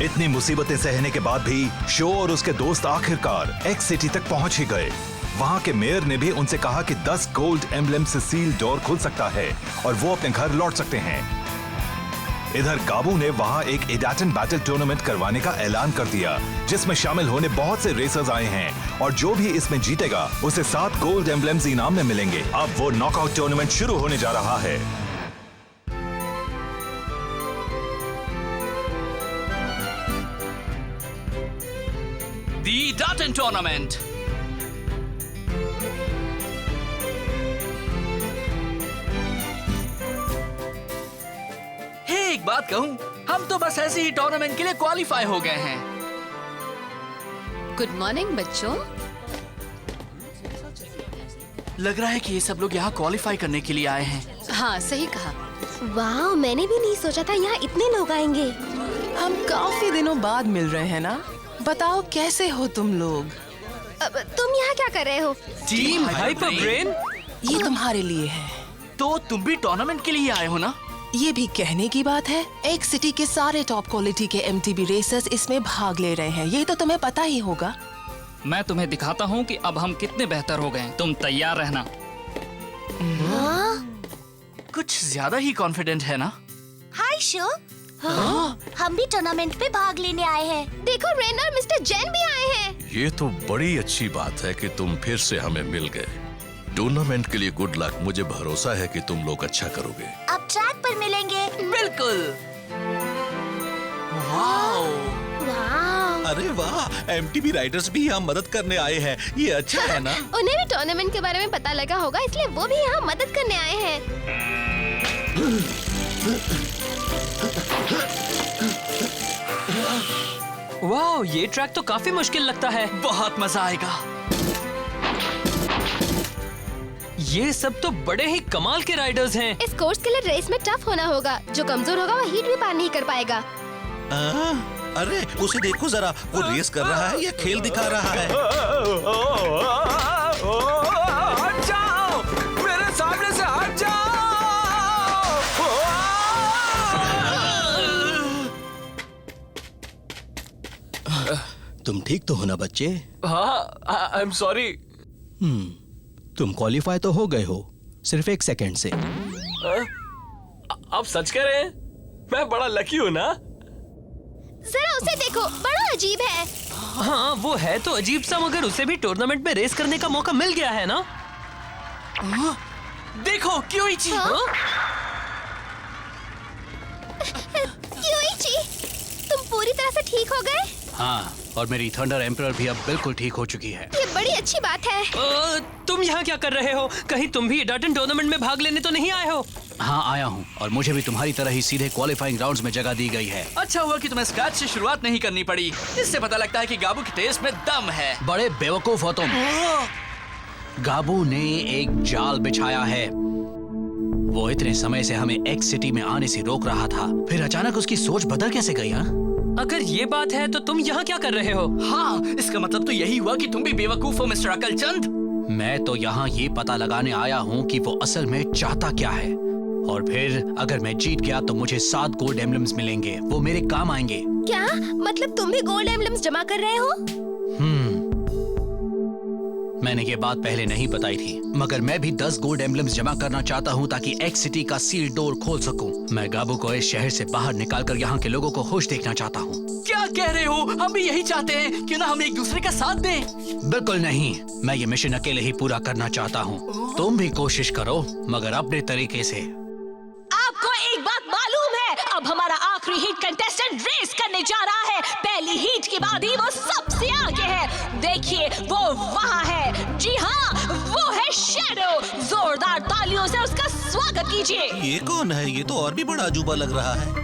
इतनी मुसीबतें सहने के बाद भी शो और उसके दोस्त आखिरकार एक्स सिटी तक पहुंच ही गए। वहां के मेयर ने भी उनसे कहा कि 10 गोल्ड एम्बलम से सील डोर खुल सकता है और वो अपने घर लौट सकते हैं। इधर गाबू ने वहां एक एडाटन बैटल टूर्नामेंट करवाने का ऐलान कर दिया, जिसमें शामिल होने बहुत से रेसर्स आए हैं और जो भी इसमें जीतेगा उसे 7 गोल्ड एम्बलम्स इनाम में मिलेंगे। अब वो नॉकआउट टूर्नामेंट शुरू होने जा रहा है। The Edaton Tournament. एक बात कहूं, हम तो बस ऐसे ही टूर्नामेंट के लिए क्वालिफाई हो गए हैं। गुड मॉर्निंग बच्चों। लग रहा है कि ये सब लोग यहाँ क्वालिफाई करने के लिए आए हैं। हाँ सही कहा। वाह, मैंने भी नहीं सोचा था यहाँ इतने लोग आएंगे। हम काफी दिनों बाद मिल रहे हैं ना। बताओ कैसे हो तुम लोग? अब तुम यहाँ क्या कर रहे हो? टीम हाइपर ब्रेन, ये तुम्हारे लिए है। तो तुम भी टूर्नामेंट के लिए आए हो ना? ये भी कहने की बात है, एक सिटी के सारे टॉप क्वालिटी के MTB रेसर्स इसमें भाग ले रहे हैं। ये तो तुम्हें पता ही होगा। मैं तुम्हें दिखाता हूँ कि अब हम कितने बेहतर हो गए। तुम तैयार रहना। कुछ ज्यादा ही कॉन्फिडेंट है ना? हाय शो। हम भी टूर्नामेंट में भाग लेने आए हैं। देखो रेन और मिस्टर जैन भी आए हैं। ये तो बड़ी अच्छी बात है कि तुम फिर से हमें मिल गए। टूर्नामेंट के लिए गुड लक। मुझे भरोसा है कि तुम लोग अच्छा करोगे। अब ट्रैक पर मिलेंगे। बिल्कुल। वाओ। वाह। अरे वाह, MTB राइडर्स भी यहाँ मदद करने आए हैं। ये अच्छा है ना? उन्हें भी टूर्नामेंट के बारे में पता लगा होगा, इसलिए वो भी यहाँ मदद करने आए हैं। वाह, ये ट्रैक तो काफी मुश्किल लगता है। बहुत मजा आएगा। ये सब तो बड़े ही कमाल के राइडर्स हैं। इस कोर्स के लिए रेस में टफ होना होगा। जो कमजोर होगा वो हीट भी पार नहीं कर पाएगा। अरे उसे देखो जरा, वो रेस कर रहा है या खेल दिखा रहा है? हट जाओ, मेरे सामने से हट जाओ। तुम ठीक तो हो ना बच्चे? हाँ, आई एम सॉरी। तुम क्वालिफाई तो हो गए हो, सिर्फ 1 सेकंड से। आप सच कह रहे हैं? मैं बड़ा लकी हूँ ना? जरा उसे देखो, बड़ा अजीब है। हाँ वो है तो अजीब सा, मगर उसे भी टूर्नामेंट में रेस करने का मौका मिल गया है ना। देखो क्योइची। क्योइची, तुम पूरी तरह से ठीक हो गए? हाँ, और मेरी थंडर एम्परर भी अब बिल्कुल ठीक हो चुकी है। ये बड़ी अच्छी बात है। तुम यहाँ क्या कर रहे हो? कहीं तुम भी एडाटन टूर्नामेंट में भाग लेने तो नहीं आए हो? हाँ आया हूँ, और मुझे भी तुम्हारी तरह ही सीधे क्वालिफाइंग राउंड्स में जगह दी गई है। अच्छा हुआ कि तुम्हें स्क्रैच से शुरुआत नहीं करनी पड़ी। इससे पता लगता है कि गाबू के टेस्ट में दम है। बड़े बेवकूफ हो तुम। गाबू ने एक जाल बिछाया है। वो इतने समय से हमें एक्स सिटी में आने से रोक रहा था, फिर अचानक उसकी सोच बदल कैसे गई? अगर ये बात है तो तुम यहाँ क्या कर रहे हो? हाँ, इसका मतलब तो यही हुआ कि तुम भी बेवकूफ हो मिस्टर अकलचंद। मैं तो यहाँ ये पता लगाने आया हूँ कि वो असल में चाहता क्या है, और फिर अगर मैं जीत गया तो मुझे 7 गोल्ड एम्बलम्स मिलेंगे। वो मेरे काम आएंगे। क्या मतलब तुम भी गोल्ड एम्बलम्स जमा कर रहे हो? मैंने ये बात पहले नहीं बताई थी, मगर मैं भी 10 गोल्ड एम्बलम्स जमा करना चाहता हूँ ताकि एक्स सिटी का सील डोर खोल सकूं। मैं गाबू को इस शहर से बाहर निकालकर यहाँ के लोगों को खुश देखना चाहता हूँ। क्या कह रहे हो? हम भी यही चाहते हैं। क्यों ना हम एक दूसरे का साथ दें? बिल्कुल नहीं, मैं ये मिशन अकेले ही पूरा करना चाहता हूँ। तुम भी कोशिश करो, मगर अपने तरीके से। आपको एक बात मालूम है? अब हमारा आखिरी हीट कंटेस्टेंट रेस करने जा रहा है। पहली हीट के बाद ही वो सबसे आगे है। देखिए वो वहाँ है। जी हाँ, वो है शैडो। जोरदार तालियों से उसका स्वागत कीजिए। ये कौन है? ये तो और भी बड़ा अजूबा लग रहा है।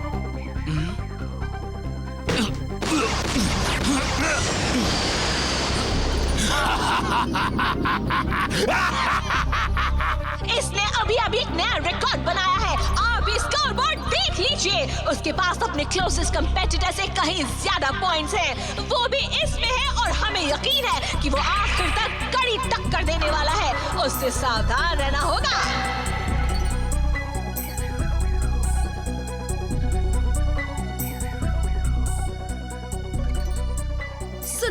इसने अभी एक नया रिकॉर्ड बनाया है। आप स्कोरबोर्ड देख लीजिए। उसके पास अपने क्लोजेस्ट कंपेटिटर से कहीं ज्यादा पॉइंट्स हैं। वो भी इसमें है और हमें यकीन है कि वो आखिर तक कड़ी टक्कर देने वाला है। उससे सावधान रहना होगा।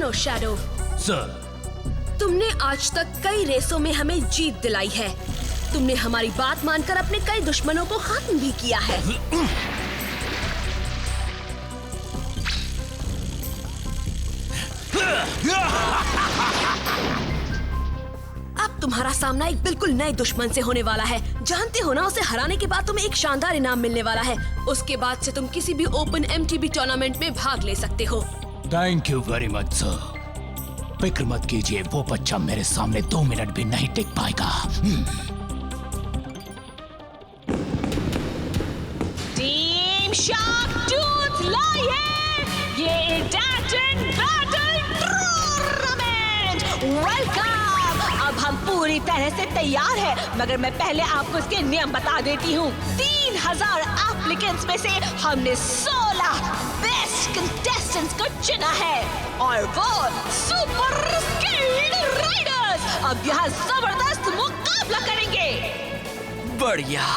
सुनो शैडो, सर, तुमने आज तक कई रेसों में हमें जीत दिलाई है। तुमने हमारी बात मानकर अपने कई दुश्मनों को खत्म भी किया है। अब तुम्हारा सामना एक बिल्कुल नए दुश्मन से होने वाला है। जानते हो ना, उसे हराने के बाद तुम्हें एक शानदार इनाम मिलने वाला है। उसके बाद से तुम किसी भी ओपन MTB टूर्नामेंट में भाग ले सकते हो। Thank you very much sir. फिक्र मत कीजिए, वो बच्चा मेरे सामने 2 मिनट भी नहीं टिक पाएगा। टीम शार्क टूथ लाई है ये टाइटन बैटल टूर्नामेंट। वेलकम। अब हम पूरी तरह से तैयार हैं, मगर मैं पहले आपको इसके नियम बता देती हूँ। 3000 एप्लीकेंट्स में से हमने 16 बेस्ट कंटेस्टेंट्स को चुना है, और वो सुपर स्किल्ड राइडर्स अब यहाँ जबरदस्त मुकाबला करेंगे। बढ़िया।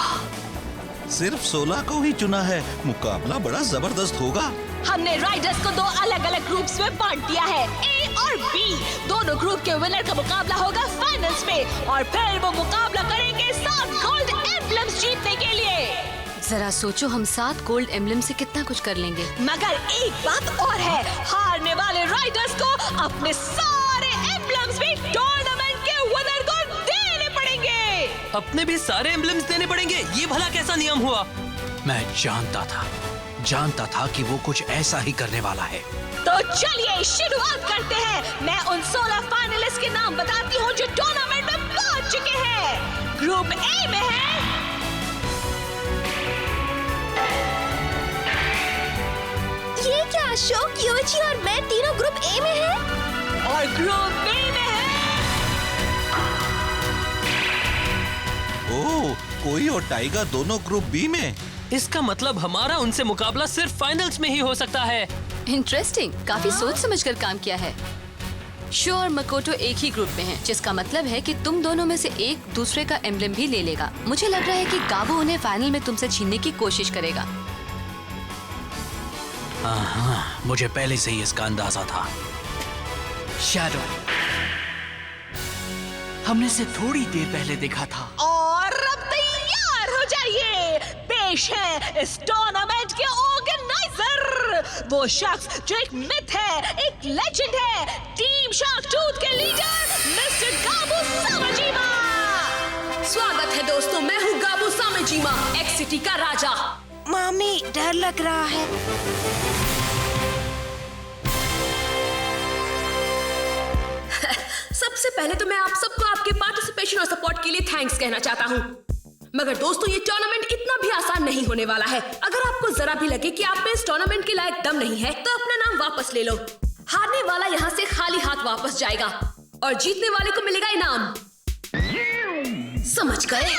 सिर्फ 16 को ही चुना है, मुकाबला बड़ा जबरदस्त होगा। हमने राइडर्स को 2 अलग-अलग ग्रुप्स में बांट दिया है, A और B। दोनों ग्रुप के विनर का मुकाबला होगा फाइनल्स में, और फिर वो मुकाबला करेंगे 7 गोल्ड एम्बलम्स जीतने के लिए। जरा सोचो, हम 7 गोल्ड एम्बलम से कितना कुछ कर लेंगे। मगर एक बात और है, हारने वाले राइडर्स को अपने सारे एम्बलम्स भी टूर्नामेंट के विनर को देने पड़ेंगे। अपने भी सारे एम्बलम्स देने पड़ेंगे? ये भला कैसा नियम हुआ? मैं जानता था कि वो कुछ ऐसा ही करने वाला है। तो चलिए शुरुआत करते हैं। मैं उन 16 फाइनलिस्ट के नाम बताती हूँ जो टूर्नामेंट में पहुँच चुके हैं। ग्रुप A में है ये क्या, अशोक, योची और मैं तीनों ग्रुप A में हैं? और ग्रुप B में है ओह, कोई और टाइगर दोनों ग्रुप B में। इसका मतलब हमारा उनसे मुकाबला सिर्फ फाइनल्स में ही हो सकता है। इंटरेस्टिंग, काफी सोच समझकर काम किया है। शो और मकोटो एक ही ग्रुप में हैं, जिसका मतलब है कि तुम दोनों में से एक दूसरे का एम्बलम भी ले लेगा। मुझे लग रहा है कि गाबू उन्हें फाइनल में तुमसे छीनने की कोशिश करेगा। हाँ, मुझे पहले से ही इसका अंदाजा था। शैडो, हमने इसे थोड़ी देर पहले देखा था। और अब तैयार हो जाइए। पेश है इस टूर्नामेंट के ऑर्गेनाइजर, वो शख्स जो एक मिथ है, एक लेजेंड है, टीम शार्क टूथ के लीडर मिस्टर गाबू सामाजिमा। स्वागत है दोस्तों, मैं हूँ गाबू सामाजिमा, एक्स सिटी का राजा। मामी, डर लग रहा है। सबसे पहले तो मैं आप सबको आपके पार्टिसिपेशन और सपोर्ट के लिए थैंक्स कहना चाहता हूँ। मगर दोस्तों, ये टूर्नामेंट इतना भी आसान नहीं होने वाला है। अगर आपको जरा भी लगे कि आप में इस टूर्नामेंट के लायक दम नहीं है, तो अपना नाम वापस ले लो। हारने वाला यहाँ से खाली हाथ वापस जाएगा, और जीतने वाले को मिलेगा इनाम। समझ गए?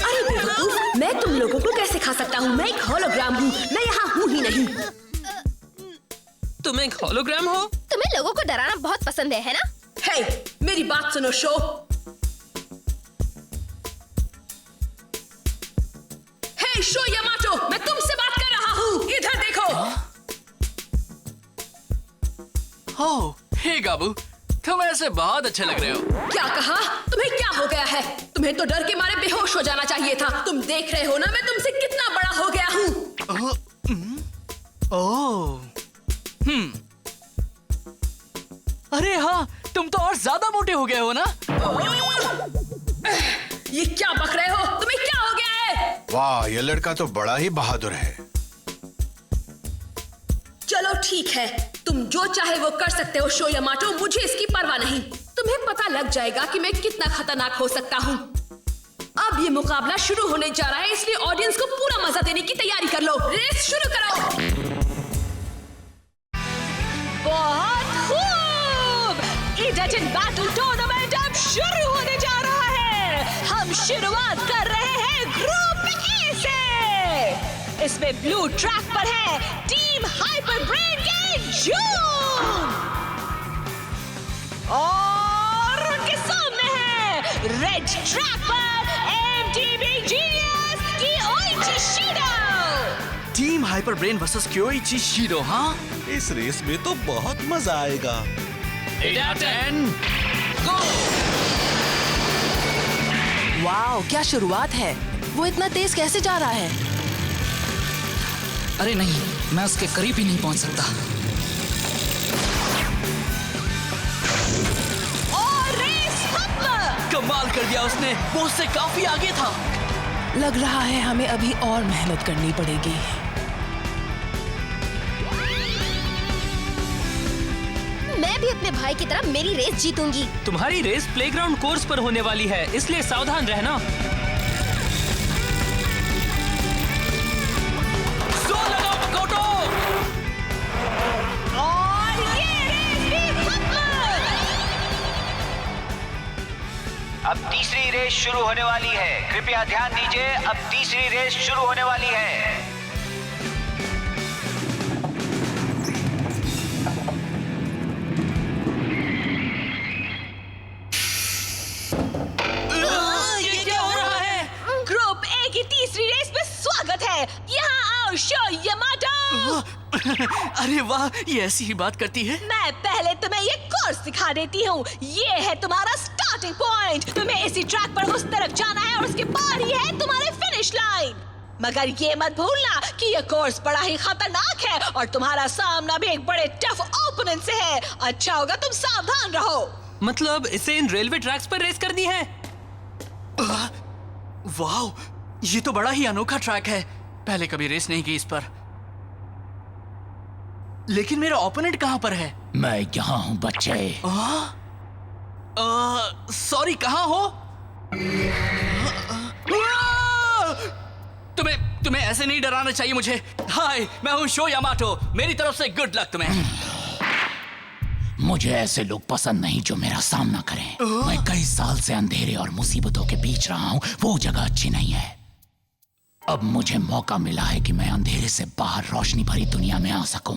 अरे बेवकूफ, मैं तुम लोगों को कैसे खा सकता हूँ? मैं एक होलोग्राम हूँ, मैं यहाँ हूँ ही नहीं। तुम एक होलोग्राम हो? तुम्हें लोगों को डराना बहुत पसंद है ना? हे, मेरी बात सुनो शो। हे शो यामाटो, मैं तुमसे बात कर रहा हूँ, इधर देखो। ओह, हे गाबू, तुम ऐसे बहुत अच्छे लग रहे हो। क्या कहा? तुम्हें क्या हो गया है? तुम्हें तो डर के मारे बेहोश हो जाना चाहिए था। तुम देख रहे हो ना मैं तुमसे कितना बड़ा हो गया हूँ। ओह, अरे हाँ, तुम तो और ज्यादा मोटे हो गए हो ना? ये क्या बक रहे हो? तुम्हें क्या हो गया है? वाह, ये लड़का तो बड़ा ही बहादुर है। चलो ठीक है, तुम जो चाहे वो कर सकते हो शो यामाटो, मुझे इसकी परवाह नहीं। तुम्हें पता लग जाएगा कि मैं कितना खतरनाक हो सकता हूँ। अब ये मुकाबला शुरू होने जा रहा है, इसलिए ऑडियंस को पूरा मजा देने की तैयारी कर लो। रेस शुरू करो। बहुत खूब। टाइटन बैटल टूर्नामेंट अब शुरू होने जा रहा है। हम शुरुआत कर रहे हैं ग्रुप ए से। इसमें ब्लू ट्रैक पर है टीम हाइपर ब्रेन के जून, और उनके सामने है रेड ट्रैक पर MTB जीनियस की ओइची शिडो। Team hyper brain versus Kyoichi Shiro. हाँ, इस रेस में तो बहुत मजा आएगा। 8 out of 10 गो। वाओ, क्या शुरुआत है। वो इतना तेज कैसे जा रहा है? अरे नहीं, मैं उसके करीब ही नहीं पहुंच सकता। और रेस खत्म। कमाल कर दिया उसने, वो उससे काफी आगे था। लग रहा है हमें अभी और मेहनत करनी पड़ेगी। मैं भी अपने भाई की तरह मेरी रेस जीतूंगी। तुम्हारी रेस प्लेग्राउंड कोर्स पर होने वाली है, इसलिए सावधान रहना। जोर लगाओ मकोटो। और ये रेस भी खत्म। अब तीसरी रेस शुरू होने वाली है। कृपया ध्यान दीजिए, अब तीसरी रेस शुरू होने वाली है। ये क्या हो रहा है? ग्रुप ए की तीसरी रेस में स्वागत है। यहाँ आओ शो यामाटो। अरे वाह, ये ऐसी ही बात करती है। मैं पहले तुम्हें ये कोर्स सिखा देती हूँ। ये है तुम्हारा स्टार्टिंग पॉइंट। तुम्हें इसी ट्रैक पर उस तरफ जाना है और उसके पार ही है तुम्हारे फिनिश लाइन। मगर ये मत भूलना कि ये कोर्स बड़ा ही खतरनाक है और तुम्हारा सामना भी एक बड़े टफ ओपोनेंट से है। अच्छा होगा तुम सावधान रहो। मतलब इसे इन रेलवे ट्रैक्स पर रेस करनी है? वाह, ये तो बड़ा ही अनोखा ट्रैक है। पहले कभी रेस नहीं की इस पर। लेकिन मेरा ओपोनेंट कहाँ पर है? मैं यहाँ हूँ बच्चे। सॉरी, कहाँ हो? तुम्हें ऐसे नहीं डराना चाहिए मुझे। हाय, मैं हूँ शो यामाटो। मेरी तरफ से गुड लक तुम्हें। मुझे ऐसे लोग पसंद नहीं जो मेरा सामना करें। मैं कई साल से अंधेरे और मुसीबतों के बीच रहा हूँ। वो जगह अच्छी नहीं है। अब मुझे मौका मिला है कि मैं अंधेरे से बाहर रोशनी भरी दुनिया में आ सकूं।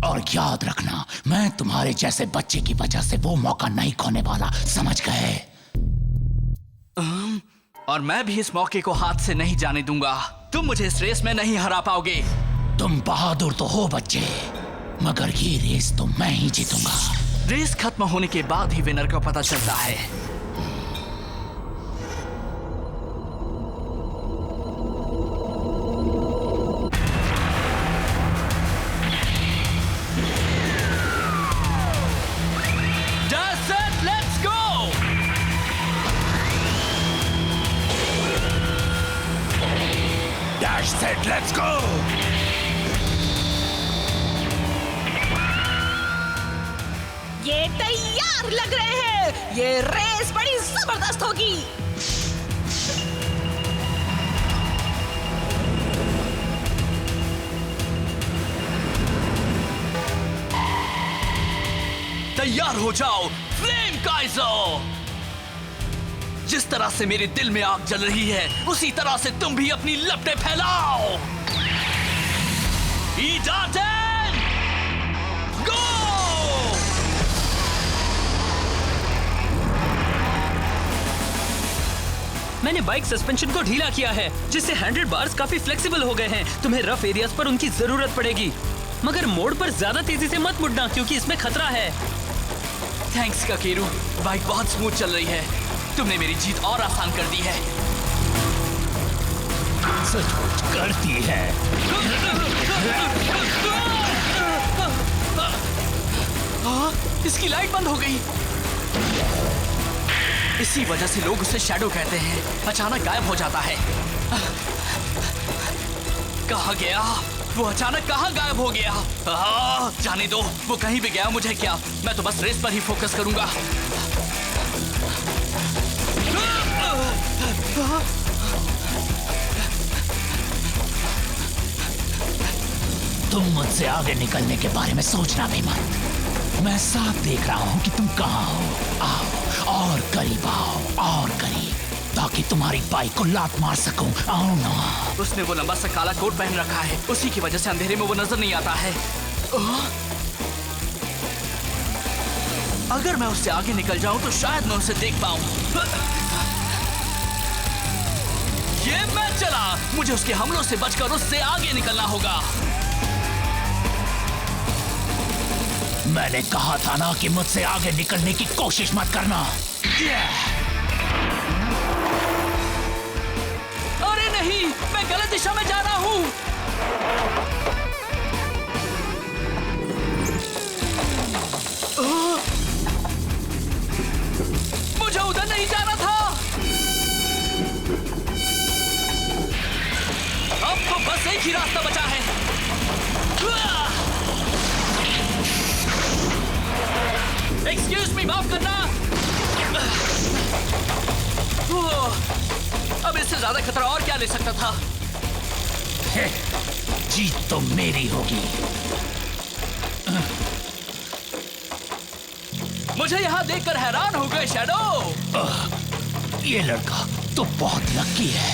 और याद रखना, मैं तुम्हारे जैसे बच्चे की वजह से वो मौका नहीं खोने वाला, समझ गए? और मैं भी इस मौके को हाथ से नहीं जाने दूंगा। तुम मुझे इस रेस में नहीं हरा पाओगे। तुम बहादुर तो हो बच्चे, मगर ये रेस तो मैं ही जीतूंगा। रेस खत्म होने के बाद ही विनर का पता चलता है। That's it, let's go! Dash set, let's go! ये तैयार लग रहे हैं। ये रेस बड़ी जबरदस्त होगी। तैयार हो जाओ, फ्लेम काइजो! जिस तरह से मेरे दिल में आग जल रही है, उसी तरह से तुम भी अपनी लपटें फैलाओ। ईडाटेन, गो! मैंने बाइक सस्पेंशन को ढीला किया है, जिससे हैंडल बार्स काफी फ्लेक्सिबल हो गए हैं। तुम्हें रफ एरियाज पर उनकी जरूरत पड़ेगी, मगर मोड़ पर ज्यादा तेजी से मत मुड़ना क्योंकि इसमें खतरा है। थैंक्स काकेरू, बाइक बहुत स्मूथ चल रही है। तुमने मेरी जीत और आसान कर दी है। सचमुच करती है। इसकी लाइट बंद हो गई। इसी वजह से लोग उसे शैडो कहते हैं। अचानक गायब हो जाता है। कहाँ गया वो? अचानक कहाँ गायब हो गया? जाने दो, वो कहीं भी गया मुझे क्या, मैं तो बस रेस पर ही फोकस करूंगा। तुम मुझसे आगे निकलने के बारे में सोचना भी मत। मैं साफ देख रहा हूँ कि तुम कहाँ हो। आओ और करीब आओ, और करीब, ताकि तुम्हारी बाइक को लात मार सकूं। आओ ना। उसने वो लंबा सा काला कोट पहन रखा है, उसी की वजह से अंधेरे में वो नजर नहीं आता है। अगर मैं उससे आगे निकल जाऊं तो शायद मैं उसे देख पाऊं। ये मैच चला। मुझे उसके हमलों से बचकर उससे आगे निकलना होगा। मैंने कहा था ना कि मुझसे आगे निकलने की कोशिश मत करना। अरे नहीं, मैं गलत दिशा में जा रहा हूँ। मुझे उधर नहीं जाना था। अब तो बस एक ही रास्ता बचा है। एक्सक्यूज मी, माफ करना। अब इससे ज्यादा खतरा और क्या ले सकता था। जीत तो मेरी होगी। मुझे यहाँ देखकर हैरान हो गए शैडो। ये लड़का तो बहुत लकी है।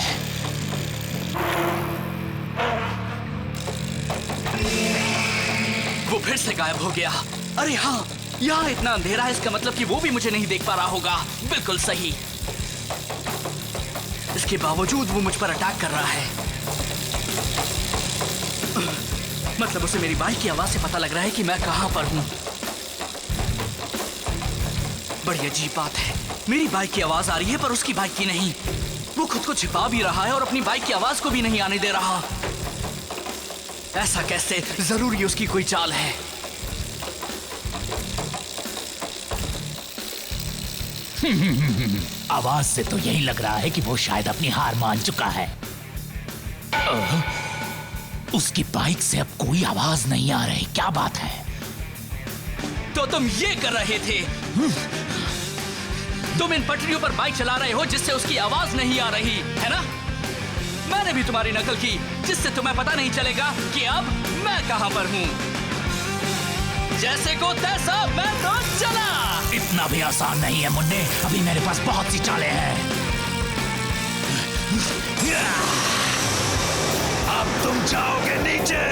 वो फिर से गायब हो गया। अरे हाँ, यहाँ इतना अंधेरा है, इसका मतलब कि वो भी मुझे नहीं देख पा रहा होगा। बिल्कुल सही। इसके बावजूद वो मुझ पर अटैक कर रहा है। मतलब उसे मेरी बाइक की आवाज से पता लग रहा है कि मैं कहां पर हूं। बड़ी अजीब बात है, मेरी बाइक की आवाज आ रही है पर उसकी बाइक की नहीं। वो खुद को छिपा भी रहा है और अपनी बाइक की आवाज को भी नहीं आने दे रहा। ऐसा कैसे? जरूर ये उसकी कोई चाल है। आवाज से तो यही लग रहा है कि वो शायद अपनी हार मान चुका है। उसकी बाइक से अब कोई आवाज नहीं आ रही। क्या बात है? तो तुम ये कर रहे थे? तुम इन पटरियों पर बाइक चला रहे हो जिससे उसकी आवाज नहीं आ रही है ना? मैंने भी तुम्हारी नकल की जिससे तुम्हें पता नहीं चलेगा कि अब मैं कहां पर हूं। जैसे को तैसा मैं तो चला। इतना भी आसान नहीं है मुन्ने, अभी मेरे पास बहुत सी चालें हैं। अब तुम जाओगे नीचे।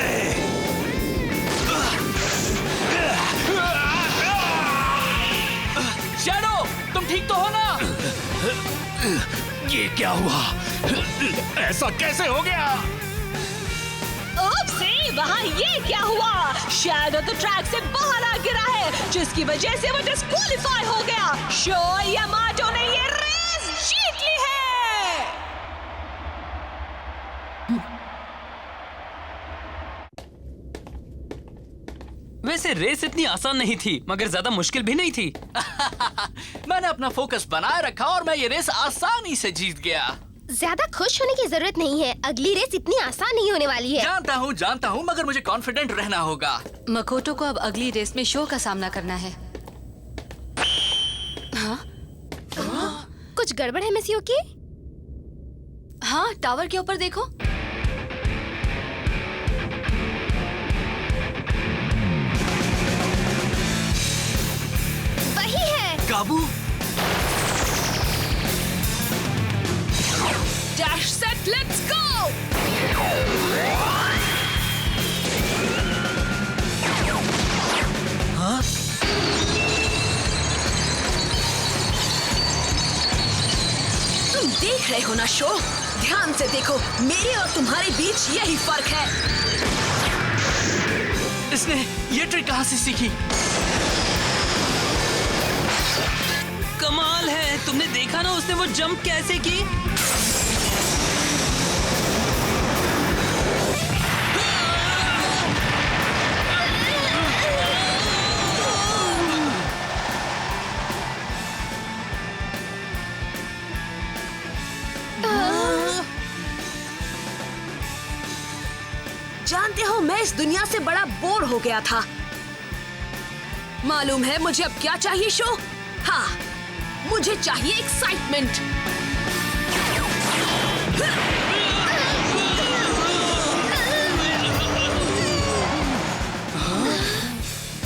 शैडो, तुम ठीक तो हो ना? ये क्या हुआ? ऐसा कैसे हो गया? ओप्सी, वहाँ ये क्या हुआ? शैडो तो ट्रैक से बाहर आ गिरा है, जिसकी वजह से वो डिस्क्वालीफाई हो गया। शो यामाटो ने ये रेस जीत ली है। वैसे रेस इतनी आसान नहीं थी, मगर ज्यादा मुश्किल भी नहीं थी। मैंने अपना फोकस बनाए रखा और मैं ये रेस आसानी से जीत गया। ज्यादा खुश होने की जरूरत नहीं है, अगली रेस इतनी आसान नहीं होने वाली है। जानता हूँ, मगर मुझे कॉन्फिडेंट रहना होगा। मकोटो को अब अगली रेस में शो का सामना करना है। हाँ? कुछ गड़बड़ है मिस युकी? हाँ, टावर के ऊपर देखो। वही है। काबू। Dash set, let's go! हाँ? तुम देख रहे हो ना शो? ध्यान से देखो, मेरे और तुम्हारे बीच यही फर्क है। इसने ये ट्रिक कहाँ से सीखी? कमाल है, तुमने देखा ना उसने वो जंप कैसे की? जानते हो, मैं इस दुनिया से बड़ा बोर हो गया था। मालूम है मुझे अब क्या चाहिए शो? हाँ, मुझे चाहिए एक्साइटमेंट।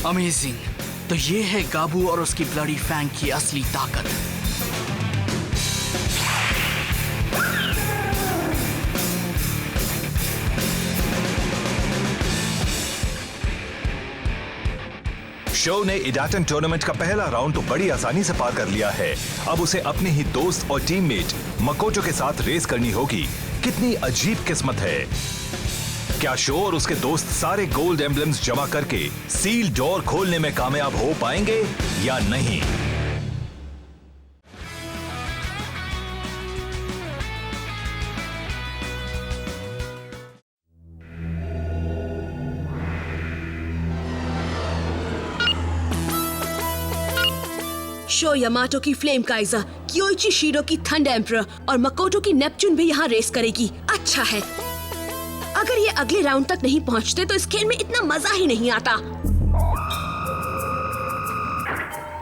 अमेजिंग। तो ये है गाबू और उसकी ब्लडी फैंग की असली ताकत। शो ने इडाटन टूर्नामेंट का पहला राउंड तो बड़ी आसानी से पार कर लिया है। अब उसे अपने ही दोस्त और टीममेट मकोटो के साथ रेस करनी होगी कितनी अजीब किस्मत है। क्या शो और उसके दोस्त सारे गोल्ड एम्बलम्स जमा करके सील डोर खोलने में कामयाब हो पाएंगे या नहीं? शो यामाटो की फ्लेम काइजर, क्योइची शीरो की थंडर एम्परर और मकोटो की नेपच्यून भी यहाँ रेस करेगी। अच्छा है, अगर ये अगले राउंड तक नहीं पहुँचते तो इस खेल में इतना मजा ही नहीं आता।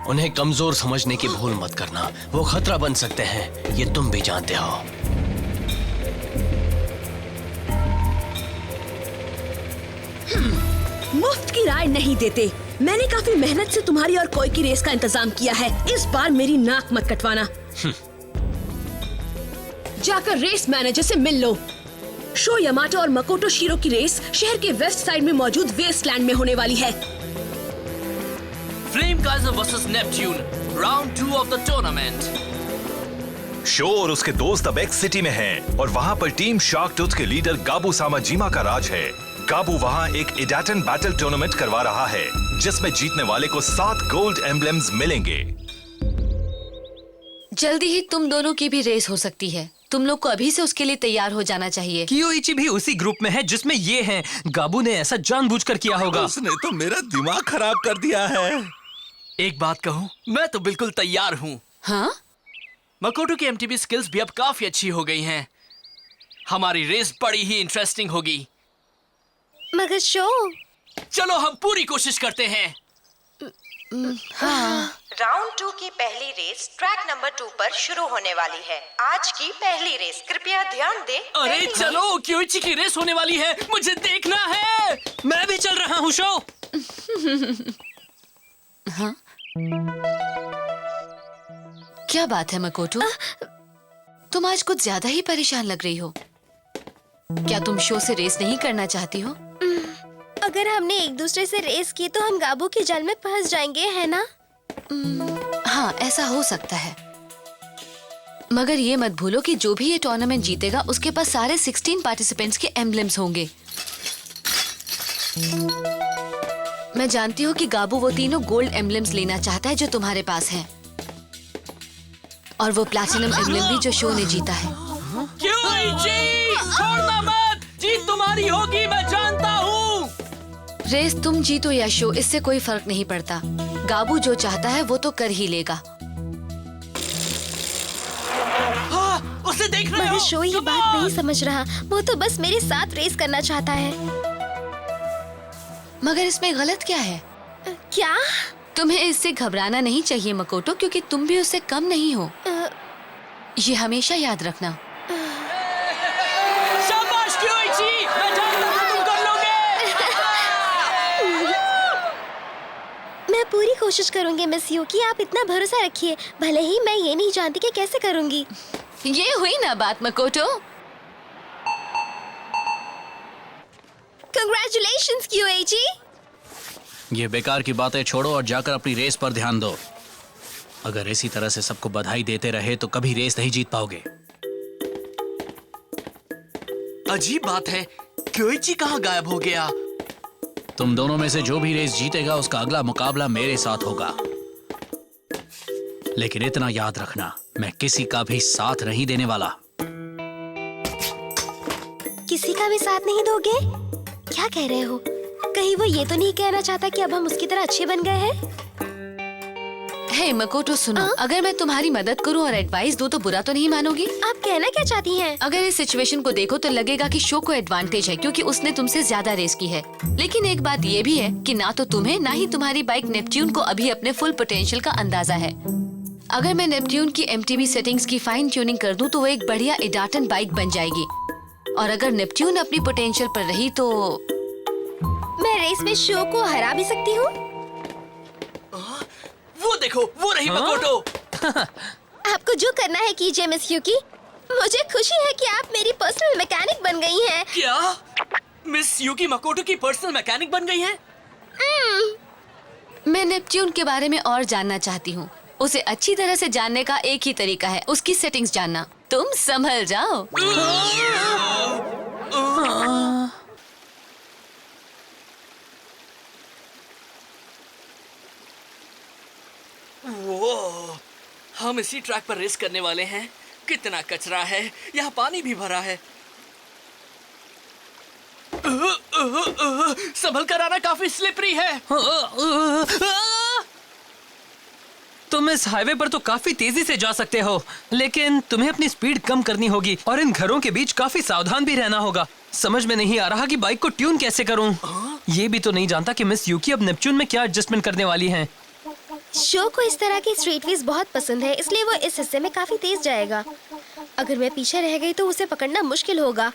उन्हें कमजोर समझने की भूल मत करना, वो खतरा बन सकते हैं, ये तुम भी जानते हो। मुफ्त की राय नहीं देते। मैंने काफी मेहनत से तुम्हारी और कोई की रेस का इंतजाम किया है, इस बार मेरी नाक मत कटवाना। जाकर रेस मैनेजर से मिल लो। शो यामाटो और मकोटो शीरो की रेस शहर के वेस्ट साइड में मौजूद वेस्टलैंड में होने वाली है। Flame Kaizer versus Neptune, round 2 of the tournament. Show और उसके दोस्त अब एक्स सिटी में हैं और वहां पर टीम शार्क टूथ के लीडर गाबू सामाजिमा का राज है। गाबू वहां एक इडाटन बैटल टूर्नामेंट करवा रहा है जिसमें जीतने वाले को 7 गोल्ड एम्बलम्स मिलेंगे। जल्दी ही तुम दोनों की भी रेस हो सकती है। तुम लोग को अभी से उसके लिए तैयार हो जाना चाहिए। कियोइची भी उसी ग्रुप में है जिसमें ये हैं। गाबू ने ऐसा जानबूझकर किया होगा। उसने तो मेरा दिमाग खराब कर दिया है। एक बात कहूँ, मैं तो बिल्कुल तैयार हूँ। हाँ? मकोटो की एमटीबी स्किल्स भी अब काफी अच्छी हो गई हैं। हमारी रेस बड़ी ही इंटरेस्टिंग होगी। मगर शो, चलो हम पूरी कोशिश करते हैं। हाँ। राउंड 2 की पहली रेस ट्रैक नंबर 2 पर शुरू होने वाली है। आज की पहली रेस, कृपया ध्यान दें। अरे चलो, क्योइची की रेस होने वाली है, मुझे देखना है। मैं भी चल रहा हूँ शो। हाँ? क्या बात है मकोटो? तुम आज कुछ ज्यादा ही परेशान लग रही हो। क्या तुम शो से रेस नहीं करना चाहती हो? अगर हमने एक दूसरे से रेस की तो हम गाबू की जाल में फंस जाएंगे, है ना? हाँ, ऐसा हो सकता है। मगर ये मत भूलो कि जो भी ये टूर्नामेंट जीतेगा उसके पास सारे 16 पार्टिसिपेंट्स के एम्बलम्स होंगे। मैं जानती हूँ कि गाबू वो तीनों गोल्ड एम्बलम्स लेना चाहता है जो तुम्हारे पास हैं, और वो प्लैटिनम एम्बलम भी जो शो ने जीता है। क्योइची, छोड़ना मत, जीत तुम्हारी होगी, मैं जानता हूँ। रेस तुम जीतो या शो, इससे कोई फर्क नहीं पड़ता। गाबू जो चाहता है वो तो कर ही लेगा। हाँ, उसे देख रहे हो? मगर शो ये बात नहीं समझ रहा, वो तो बस मेरे साथ रेस करना चाहता है। मगर इसमें गलत क्या है? क्या? तुम्हें इससे घबराना नहीं चाहिए मकोटो, क्योंकि तुम भी उससे कम नहीं हो। ये हमेशा याद रखना। शाबाश क्योइची, मैं जानता था तुम कर लोगे। मैं पूरी कोशिश करूंगी मिस युकी, आप इतना भरोसा रखिए। भले ही मैं ये नहीं जानती कि कैसे करूंगी। ये हुई ना बात मकोटो। Congratulations क्योइची। ये बेकार की बातें छोड़ो और जाकर अपनी रेस पर ध्यान दो। अगर इसी तरह से सबको बधाई देते रहे तो कभी रेस नहीं जीत पाओगे। अजीब बात है, क्योइची कहाँ गायब हो गया? तुम दोनों में से जो भी रेस जीतेगा उसका अगला मुकाबला मेरे साथ होगा। लेकिन इतना याद रखना, मैं किसी का भी साथ नहीं देने वाला। किसी का भी साथ नहीं दोगे? क्या कह रहे हो? कहीं वो ये तो नहीं कहना चाहता कि अब हम उसकी तरह अच्छे बन गए हैं? हे मकोटो सुनो, अगर मैं तुम्हारी मदद करूं और एडवाइस दूं तो बुरा तो नहीं मानोगी? आप कहना क्या चाहती हैं? अगर इस सिचुएशन को देखो तो लगेगा कि शो को एडवांटेज है क्योंकि उसने तुमसे ज्यादा रेस की है। लेकिन एक बात ये भी है कि ना तो तुम्हें ना ही तुम्हारी बाइक नेपच्यून को अभी अपने फुल पोटेंशियल का अंदाजा है। अगर मैं नेपच्यून की एमटीबी सेटिंग्स की फाइन ट्यूनिंग कर दूं तो वो एक बढ़िया इडाटन बाइक बन जाएगी, और अगर नेपच्यून अपनी पोटेंशियल पर रही तो मैं रेस में शो को हरा भी सकती हूँ। वो देखो, वो रही मकोटो। आपको जो करना है कीजिए मिस युकी। मुझे खुशी है कि आप मेरी पर्सनल मैकेनिक बन गई हैं। क्या? मिस युकी मकोटो की पर्सनल मैकेनिक बन गई हैं? मैं नेपच्यून के बारे में और जानना चाहती हूँ। उसे अच्छी तरह से जानने का एक ही तरीका है, उसकी सेटिंग्स जानना। तुम संभल जाओ। वो, हम इसी ट्रैक पर रेस करने वाले हैं। कितना कचरा है, यहाँ पानी भी भरा है। संभल कर आना, काफी स्लिपरी है। तुम इस हाईवे पर तो काफी तेजी से जा सकते हो, लेकिन तुम्हें अपनी स्पीड कम करनी होगी और इन घरों के बीच काफी सावधान भी रहना होगा। समझ में नहीं आ रहा कि बाइक को ट्यून कैसे करूं। ये भी तो नहीं जानता कि मिस यूकी अब नेपच्यून में क्या एडजस्टमेंट करने वाली हैं। शो को इस तरह की स्ट्रीटवेज बहुत पसंद है, इसलिए वो इस हिस्से में काफी तेज जाएगा। अगर मैं पीछे रह गई तो उसे पकड़ना मुश्किल होगा।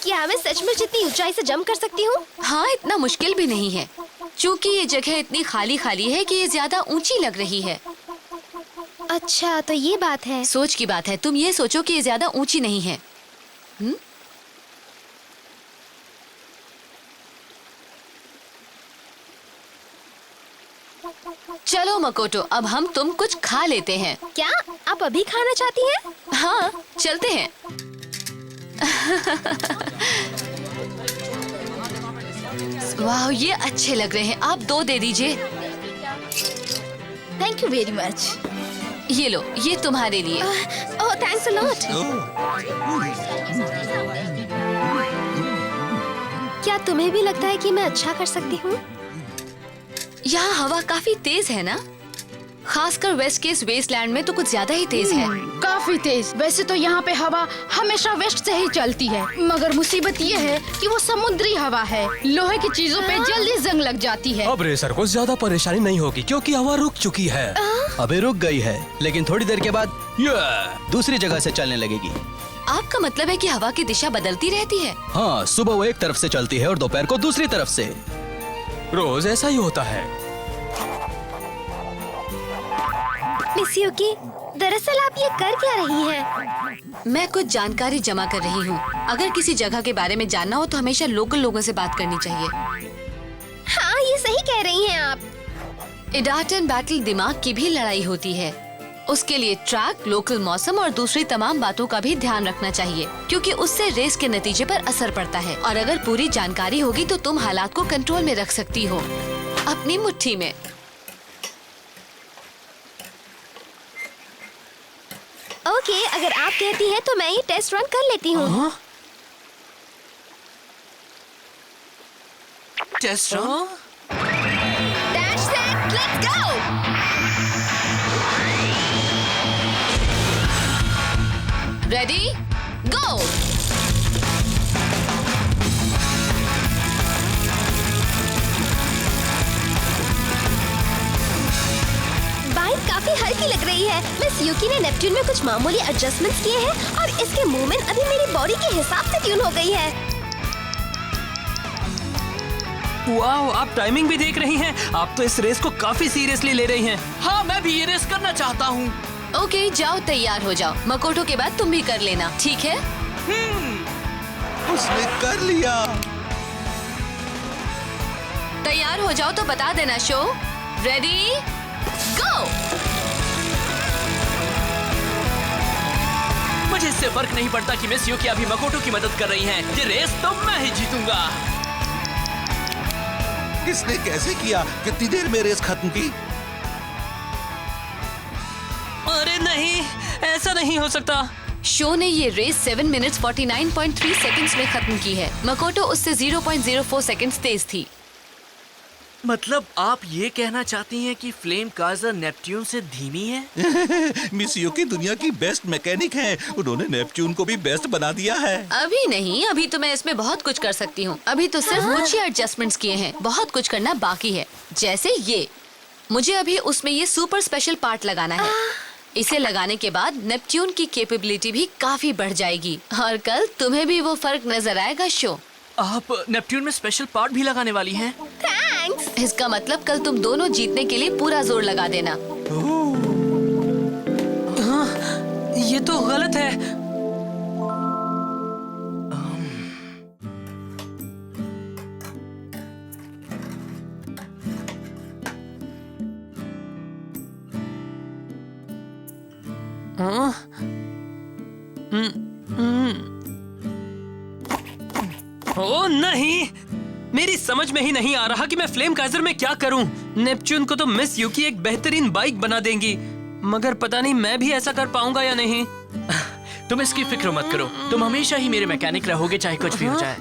क्या मैं सचमुच इतनी ऊंचाई से जंप कर सकती हूँ? हाँ, इतना मुश्किल भी नहीं है, क्योंकि ये जगह इतनी खाली खाली है कि ये ज्यादा ऊंची लग रही है। अच्छा, तो ये बात है। सोच की बात है। तुम ये सोचो कि ये ज्यादा ऊंची नहीं है। चलो मकोटो, अब हम तुम कुछ खा लेते हैं। क्या आप अभी खाना चाहती हैं? हाँ, चलते हैं। वाह, ये अच्छे लग रहे हैं। आप 2 दे दीजिए। Thank you very much. ये लो, ये तुम्हारे लिए। ओह, थैंक्स अ लॉट। क्या तुम्हें भी लगता है कि मैं अच्छा कर सकती हूँ? यहाँ हवा काफी तेज है ना? खासकर वेस्ट के इस वेस्टलैंड में तो कुछ ज्यादा ही तेज है। काफी तेज। वैसे तो यहाँ पे हवा हमेशा वेस्ट से ही चलती है, मगर मुसीबत ये है कि वो समुद्री हवा है। लोहे की चीजों पे जल्दी जंग लग जाती है। अब रेसर को ज्यादा परेशानी नहीं होगी क्योंकि हवा रुक चुकी है। अबे रुक गई है, लेकिन थोड़ी देर के बाद दूसरी जगह से चलने लगेगी। आपका मतलब है कि हवा की दिशा बदलती रहती है? हाँ, सुबह वो एक तरफ से चलती है और दोपहर को दूसरी तरफ से। रोज ऐसा ही होता है। मिस यूकी, दरअसल आप ये कर क्या रही हैं? मैं कुछ जानकारी जमा कर रही हूँ। अगर किसी जगह के बारे में जानना हो तो हमेशा लोकल लोगों से बात करनी चाहिए। हाँ, ये सही कह रही हैं आप। इडाटन बैटल दिमाग की भी लड़ाई होती है। उसके लिए ट्रैक, लोकल मौसम और दूसरी तमाम बातों का भी ध्यान रखना चाहिए, क्योंकि उससे रेस के नतीजे पर असर पड़ता है। और अगर पूरी जानकारी होगी तो तुम हालात को कंट्रोल में रख सकती हो, अपनी मुट्ठी में। ओके, अगर आप कहती हैं तो मैं ये टेस्ट रन कर लेती हूँ। Test run? That's it, let's go! Ready, go! Bike काफी हल्की लग रही है। मिस यूकी ने नेपच्यून में कुछ मामूली एडजस्टमेंट्स किए हैं और इसके मूवमेंट अभी मेरी बॉडी के हिसाब से ट्यून हो गई है। वाह, आप टाइमिंग भी देख रही हैं। आप तो इस रेस को काफी सीरियसली ले रही हैं। हाँ, मैं भी ये रेस करना चाहता हूँ। ओके, जाओ तैयार हो जाओ। मकोटो के बाद तुम भी कर लेना, ठीक है? उसने कर लिया। तैयार हो जाओ तो बता देना। शो रेडी, गो! मुझे इससे फर्क नहीं पड़ता कि मिस यूकी अभी मकोटो की मदद कर रही हैं। ये रेस तो मैं ही जीतूंगा। किसने कैसे किया? कितनी देर में रेस खत्म की? अरे नहीं, ऐसा नहीं हो सकता। शो ने ये रेस 7 मिनट्स 49.3 सेकंड्स में खत्म की है। मकोटो उससे 0.04 सेकंड्स तेज थी। मतलब आप ये कहना चाहती हैं कि फ्लेम काइजर नेपट्यून से धीमी है? मिस यूकी दुनिया की बेस्ट मैकेनिक हैं। उन्होंने नेपच्यून को भी बेस्ट बना दिया है। अभी नहीं, अभी तो मैं इसमें बहुत कुछ कर सकती हूँ। अभी तो सिर्फ कुछ ही एडजस्टमेंट्स किए हैं, बहुत कुछ करना बाकी है। जैसे ये, मुझे अभी उसमें ये सुपर स्पेशल पार्ट लगाना है। इसे लगाने के बाद नेपट्यून की कैपेबिलिटी भी काफी बढ़ जाएगी और कल तुम्हें भी वो फर्क नजर आएगा। शो, आप नेपट्यून में स्पेशल पार्ट भी लगाने वाली हैं? थैंक्स। इसका मतलब कल तुम दोनों जीतने के लिए पूरा जोर लगा देना। हाँ, ये तो गलत है। ओ नहीं, मेरी समझ में ही नहीं आ रहा कि मैं फ्लेम काइजर में क्या करूं। नेपच्यून को तो मिस यूकी एक बेहतरीन बाइक बना देंगी, मगर पता नहीं मैं भी ऐसा कर पाऊंगा या नहीं। तुम इसकी फिक्र मत करो, तुम हमेशा ही मेरे मैकेनिक रहोगे चाहे कुछ भी हो जाए।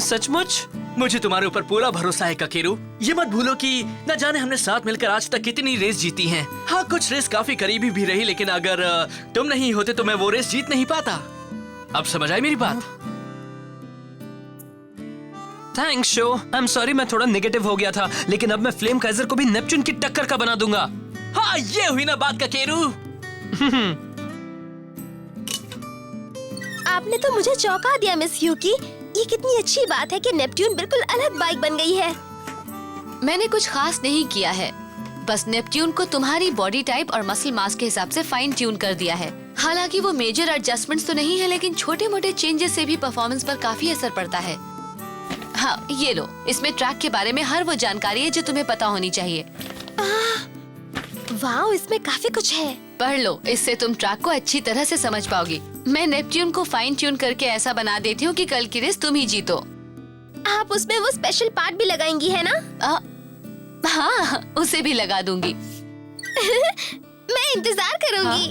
सचमुच? मुझे तुम्हारे ऊपर पूरा भरोसा है काकेरू। ये मत भूलो कि न जाने हमने साथ मिलकर आज तक कितनी रेस जीती हैं। हाँ, कुछ रेस काफी करीबी भी रही, लेकिन अगर तुम नहीं होते तो मैं वो रेस जीत नहीं पाता। अब समझ आई मेरी बात? Thanks show. I am sorry, मैं थोड़ा नेगेटिव हो गया था, लेकिन अब मैं फ्लेम काइजर को भी नेपच्यून की टक्कर का बना दूंगा। हाँ, ये हुई ना बात काकेरू। आपने तो मुझे चौंका दिया मिस यूकी। ये कितनी अच्छी बात है कि नेपट्यून बिल्कुल अलग बाइक बन गई है। मैंने कुछ खास नहीं किया है, बस नेपट्यून को तुम्हारी बॉडी टाइप और मसल मास के हिसाब से फाइन ट्यून कर दिया है। हालांकि वो मेजर एडजस्टमेंट्स तो नहीं है, लेकिन छोटे मोटे चेंजेस से भी परफॉर्मेंस पर काफी असर पड़ता है। हाँ, ये लो, इसमें ट्रैक के बारे में हर वो जानकारी है जो तुम्हें पता होनी चाहिए। वाह, इसमें काफी कुछ है। पढ़ लो, इससे तुम ट्रैक को अच्छी तरह से समझ पाओगी। मैं नेपट्यून को फाइन ट्यून करके ऐसा बना देती हूँ कि कल की रेस तुम ही जीतो। आप उसमें वो स्पेशल पार्ट भी लगाएंगी है ना? हाँ, उसे भी लगा दूंगी। मैं इंतजार करूंगी।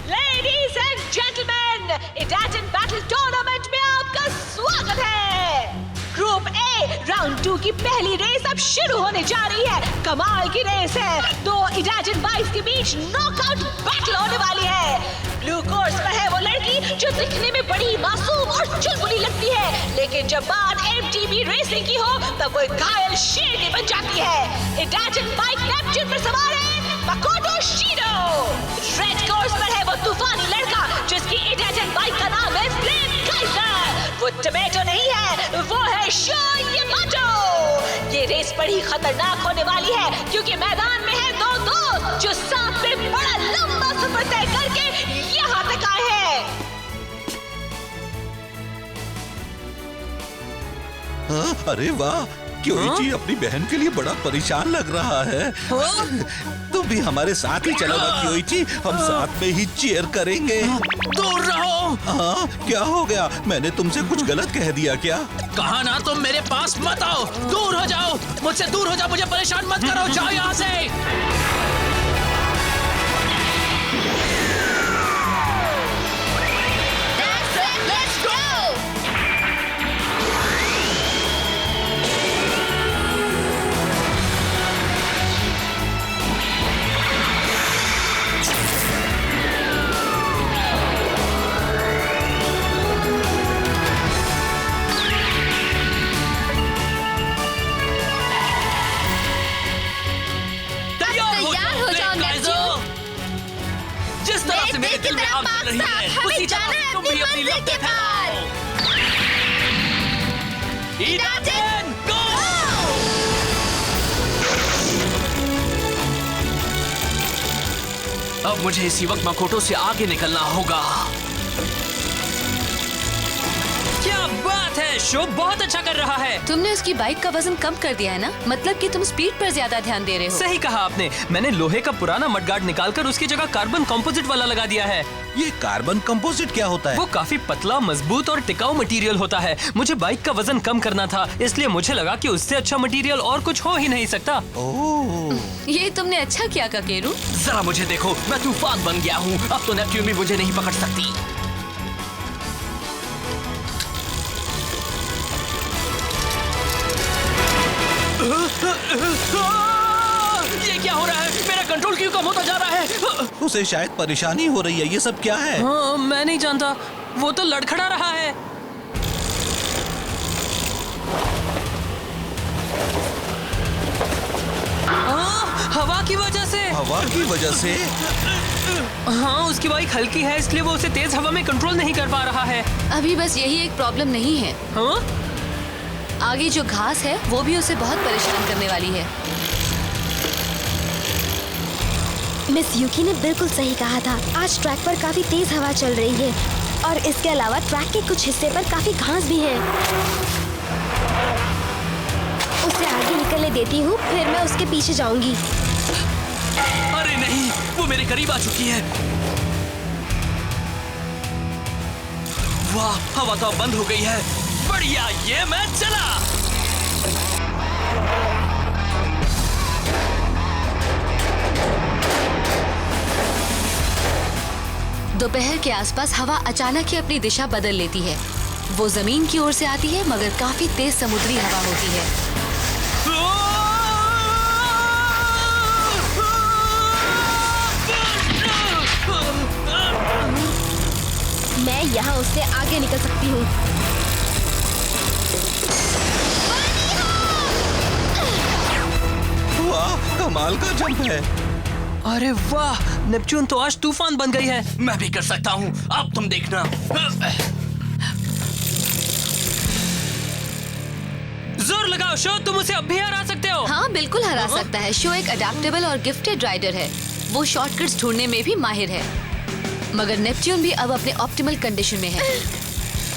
Ladies and gentleman, Italian battle tournament में आपका स्वागत है। ग्रुप ए राउंड 2 की पहली रेस अब शुरू होने जा रही है। कमाल की रेस है, दो इटालियन बाइक्स के बीच नॉकआउट बैटल होने वाली है। ब्लू कोर्स पर है वो लड़की जो दिखने में बड़ी मासूम और चुलबुली लगती है, लेकिन जब बात एमटीबी रेसिंग की हो तब वो घायल शेरनी बन जाती है। इटालियन बाइक नेपच्यून पर सवार है मकोटो शिनो। रेड कोर्स पर है वो तूफानी लड़का जिसकी इटालियन बाइक का नाम है फ्लेम काइजर। वो टोमेटो नहीं है, वो है शो यामाटो। ये रेस बड़ी खतरनाक होने वाली है क्योंकि मैदान में है दो दोस्त जो साथ में बड़ा लंबा सफर तय करके यहाँ तक आए हैं। अरे वाह, क्योइची अपनी बहन के लिए बड़ा परेशान लग रहा है। तुम भी हमारे साथ ही चलो ना क्योइची, हम साथ में ही चीयर करेंगे। दूर रहो। हाँ, क्या हो गया? मैंने तुमसे कुछ गलत कह दिया क्या? कहा ना तुम मेरे पास मत आओ, दूर हो जाओ, मुझसे दूर हो जाओ, मुझे परेशान मत करो, जाओ यहाँ से। जिस तरह से मेरे दिल में आग जल रही है, उसी तरह तुम भी अपनी लपटें फैलाओ। इटालियन गो! अब मुझे इसी वक्त मकोटो से आगे निकलना होगा। क्या बात है, शो बहुत अच्छा कर रहा है। तुमने उसकी बाइक का वजन कम कर दिया है ना? मतलब कि तुम स्पीड पर ज्यादा ध्यान दे रहे हो। सही कहा आपने। मैंने लोहे का पुराना मडगार्ड निकालकर उसकी जगह कार्बन कंपोजिट वाला लगा दिया है। ये कार्बन कंपोजिट क्या होता है? वो काफी पतला, मजबूत और टिकाऊ मटेरियल होता है। मुझे बाइक का वजन कम करना था, इसलिए मुझे लगा कि उससे अच्छा मटेरियल और कुछ हो ही नहीं सकता। ये तुमने अच्छा किया काकेरू। जरा मुझे देखो, मैं तूफान बन गया हूँ। अब तो नेपच्यून भी मुझे नहीं पकड़ सकती। ये क्या हो रहा है? मेरा कंट्रोल क्यों कम होता जा रहा है? उसे शायद परेशानी हो रही है। ये सब क्या है? हाँ, मैं नहीं जानता, वो तो लड़खड़ा रहा है। हवा की वजह से। हवा की वजह से? हाँ, उसकी बाइक हल्की है, इसलिए वो उसे तेज हवा में कंट्रोल नहीं कर पा रहा है। अभी बस यही एक प्रॉब्लम नहीं है। हाँ? आगे जो घास है वो भी उसे बहुत परेशान करने वाली है। मिस यूकी ने बिल्कुल सही कहा था। आज ट्रैक पर काफी तेज हवा चल रही है और इसके अलावा ट्रैक के कुछ हिस्से पर काफी घास भी है। उसे आगे निकलने देती हूँ, फिर मैं उसके पीछे जाऊंगी। वो मेरे करीब आ चुकी है। वाह, हवा तो अब बंद हो गई है। बढ़िया, ये मैच चला। दोपहर के आसपास हवा अचानक ही अपनी दिशा बदल लेती है। वो जमीन की ओर से आती है, मगर काफी तेज समुद्री हवा होती है। मैं यहाँ उससे आगे निकल सकती हूँ। वाह, कमाल का जंप है। अरे वाह, नेपच्यून तो आज तूफान बन गई है। मैं भी कर सकता हूँ, अब तुम देखना। जोर लगाओ शो, तुम उसे अब भी हरा सकते हो। हाँ, बिल्कुल हरा सकता है। शो एक अडेप्टेबल और गिफ्टेड राइडर है। वो शॉर्टकट्स ढूंढने में भी माहिर है। मगर नेपच्यून भी अब अपने ऑप्टिमल कंडीशन में है।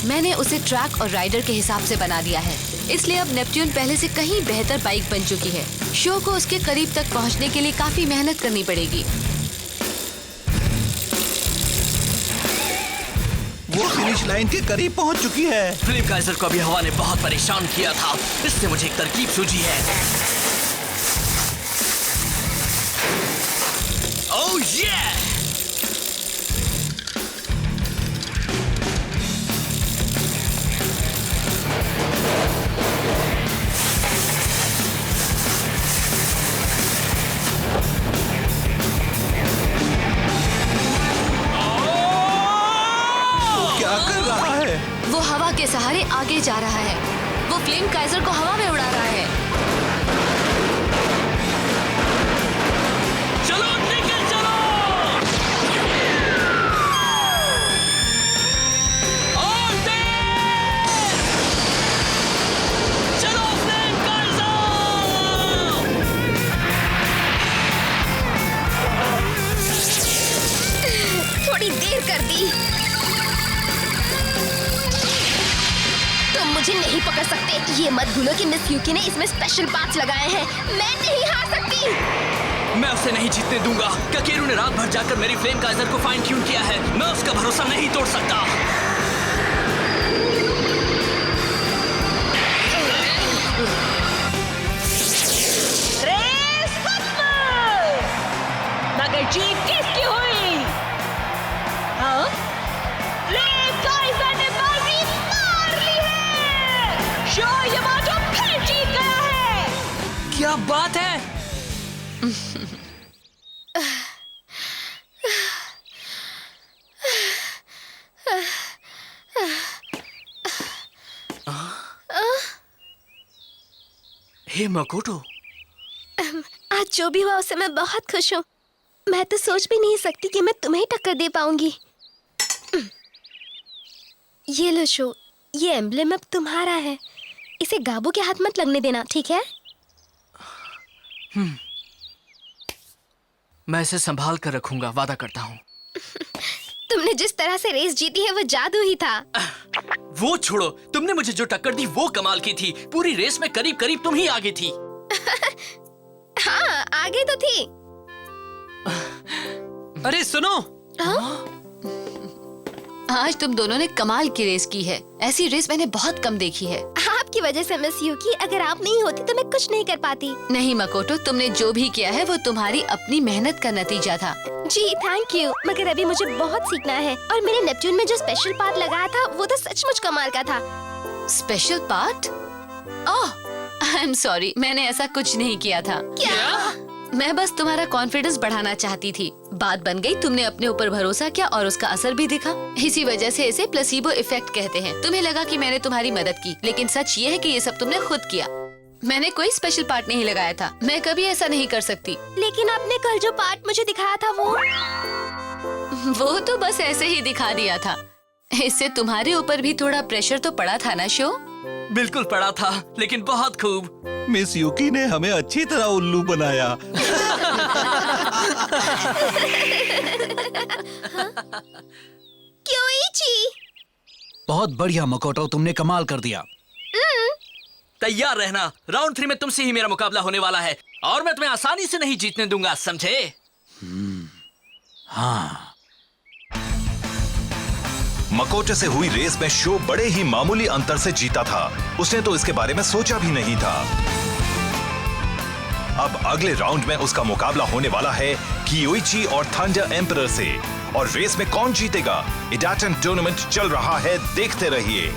मैंने उसे ट्रैक और राइडर के हिसाब से बना दिया है, इसलिए अब नेपच्यून पहले से कहीं बेहतर बाइक बन चुकी है। शो को उसके करीब तक पहुंचने के लिए काफी मेहनत करनी पड़ेगी। वो फिनिश लाइन के करीब पहुंच चुकी है। फ्लेम काइजर को अभी हवा ने बहुत परेशान किया था। इससे मुझे एक तरकीब सूझी है। ओह ये! वो हवा के सहारे आगे जा रहा है। वो फ्लेम काइजर को हवा में उड़ा रहा है। चलो निकल चलो! और तेज! चलो फ्लेम काइजर! थोड़ी देर कर दी। मुझे नहीं पकड़ सकते। ये मत भूलो कि मिस यूकी ने इसमें स्पेशल पार्ट्स लगाए हैं। मैं नहीं हार सकती। मैं उसे नहीं जीतने दूंगा। काकेरू ने रात भर जाकर मेरी फ्लेम काइजर को फाइन ट्यून किया है। मैं उसका भरोसा नहीं तोड़ सकता। रेस खत्म। मगर जीत किसकी हुई? हाँ? फ्लेम काइजर ने बाजी मार ली है। शो यामाटो फिर जीत गया है। क्या बात है? हे मकोटो, आज जो भी हुआ उससे मैं बहुत खुश हूँ। मैं तो सोच भी नहीं सकती कि मैं तुम्हें टक्कर दे पाऊंगी। ये लो शो, ये एम्ब्लेम अब तुम्हारा है। इसे गाबू के हाथ मत लगने देना, ठीक है? मैं इसे संभाल कर रखूंगा, वादा करता हूँ। तुमने जिस तरह से रेस जीती है वो जादू ही था। वो छोड़ो, तुमने मुझे जो टक्कर दी वो कमाल की थी। पूरी रेस में करीब करीब तुम ही आगे थी। हाँ, आगे तो थी। अरे सुनो, आज तुम दोनों ने कमाल की रेस की है। ऐसी रेस मैंने बहुत कम देखी है। आपकी वजह से मिस यूकी, अगर आप नहीं होती तो मैं कुछ नहीं कर पाती। नहीं मकोटो, तुमने जो भी किया है वो तुम्हारी अपनी मेहनत का नतीजा था। जी थैंक यू, मगर अभी मुझे बहुत सीखना है। और मेरे नेपच्यून में जो स्पेशल पार्ट लगाया था वो तो सचमुच कमाल का था। Special part? Oh, I am sorry, मैंने ऐसा कुछ नहीं किया था। क्या? मैं बस तुम्हारा कॉन्फिडेंस बढ़ाना चाहती थी। बात बन गई, तुमने अपने ऊपर भरोसा किया और उसका असर भी दिखा। इसी वजह से इसे प्लेसिबो इफेक्ट कहते हैं। तुम्हें लगा कि मैंने तुम्हारी मदद की, लेकिन सच ये है कि ये सब तुमने खुद किया। मैंने कोई स्पेशल पार्ट नहीं लगाया था। मैं कभी ऐसा नहीं कर सकती। लेकिन आपने कल जो पार्ट मुझे दिखाया था वो तो बस ऐसे ही दिखा दिया था। इससे तुम्हारे ऊपर भी थोड़ा प्रेशर तो पड़ा था ना शो? बिल्कुल पड़ा था, लेकिन बहुत खूब। मिस यूकी ने हमें अच्छी तरह उल्लू बनाया। क्योइची? बहुत बढ़िया मकोटो, तुमने कमाल कर दिया। तैयार रहना, राउंड 3 में तुमसे ही मेरा मुकाबला होने वाला है और मैं तुम्हें आसानी से नहीं जीतने दूंगा, समझे? हाँ, मकोटो से हुई रेस में शो बड़े ही मामूली अंतर से जीता था। उसने तो इसके बारे में सोचा भी नहीं था। अब अगले राउंड में उसका मुकाबला होने वाला है कियोइची और थंडर एम्परर से। और रेस में कौन जीतेगा? इडाटन टूर्नामेंट चल रहा है, देखते रहिए।